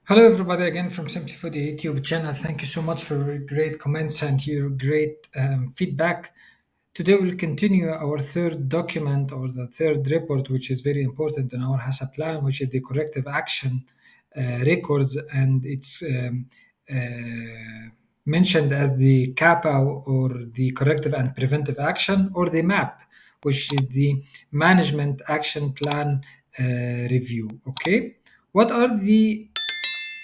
Hello, everybody, again from Simplyfoodea YouTube channel. Thank you so much for your great comments and your great feedback. Today, we'll continue our third document or the third report, which is very important in our HACCP plan, which is the corrective action records, and it's mentioned as the CAPA or the corrective and preventive action, or the MAP, which is the management action plan review. Okay, what are the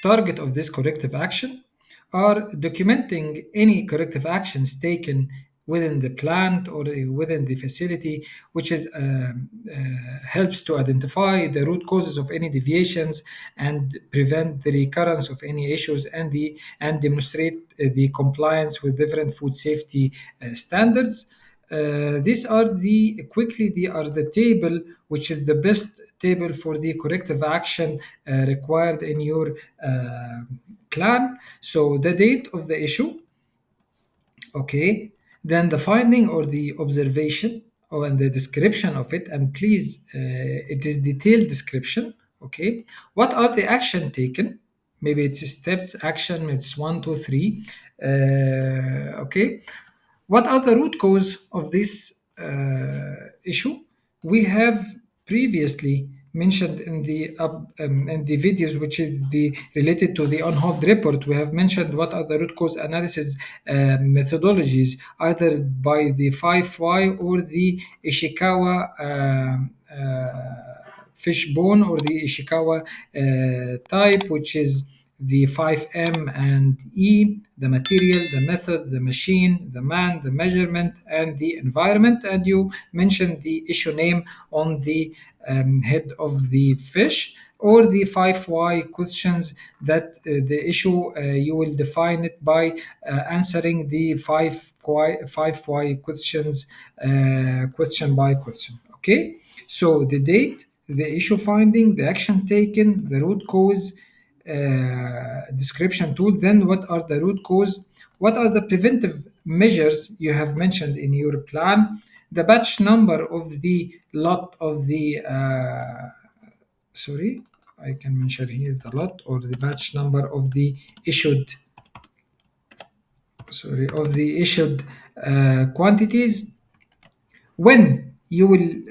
target of this corrective action are documenting any corrective actions taken within the plant or within the facility, which is helps to identify the root causes of any deviations and prevent the recurrence of any issues and demonstrate the compliance with different food safety standards. These are the table which is the best table for the corrective action required in your plan. So the date of the issue, okay, then the finding or the observation and the description of it, and please, it is detailed description, okay. What are the action taken? Maybe it's steps action, maybe it's one, two, three, okay. What are the root cause of this issue? We have previously mentioned in the videos, which is the related to the on-hold report. We have mentioned what are the root cause analysis methodologies, either by the 5Y or the Ishikawa fishbone or the Ishikawa type, which is the 5M and E, the material, the method, the machine, the man, the measurement, and the environment. And you mentioned the issue name on the head of the fish, or the 5Y questions that the issue, you will define it by answering the 5Y questions, question by question. Okay, so the date, the issue finding, the action taken, the root cause, description tool. Then, what are the root cause? What are the preventive measures you have mentioned in your plan? The batch number of the lot of the sorry, I can mention here the lot or the batch number of the issued, issued quantities. When you will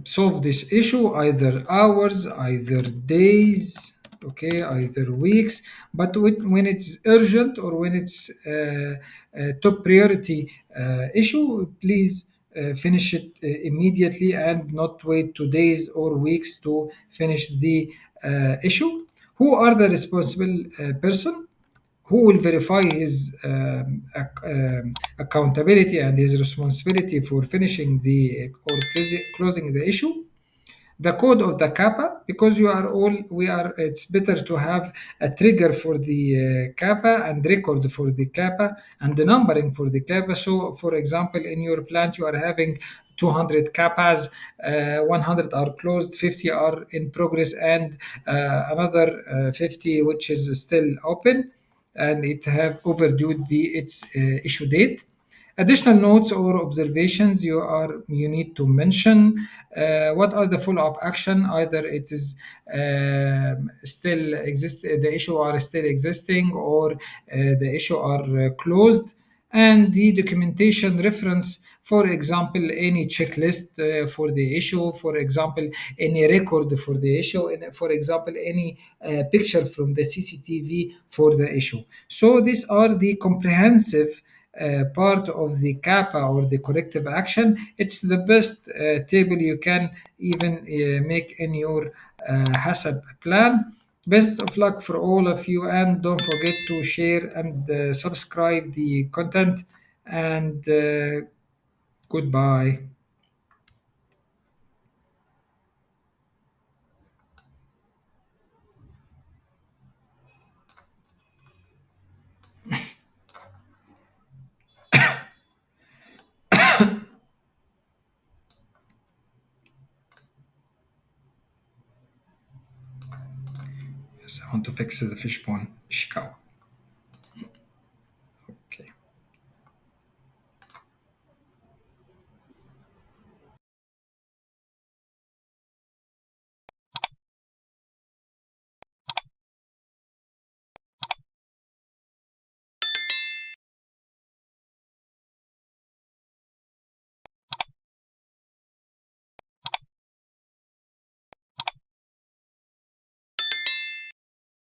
solve this issue, either hours, either days, okay, either weeks. But when it's urgent or when it's top priority issue, please finish it immediately and not wait 2 days or weeks to finish the issue. Who are the responsible person? Who will verify his accountability and his responsibility for finishing the or closing the issue? The code of the kappa, because you are all we are, it's better to have a trigger for the kappa and record for the kappa and the numbering for the kappa. So for example, in your plant you are having 200 kappas, 100 are closed, 50 are in progress, and another 50 which is still open, and it have overdue its issue date. Additional notes or observations you need to mention. What are the follow-up action? Either it is still exist, the issue are still existing, or the issue are closed, and the documentation reference. For example, any checklist for the issue. For example, any record for the issue. And for example, any picture from the CCTV for the issue. So these are the comprehensive part of the kappa or the corrective action. It's the best table you can even make in your HACCP plan. Best of luck for all of you, and don't forget to share and subscribe the content, and goodbye. Yes, I want to fix the fishbone Ishikawa.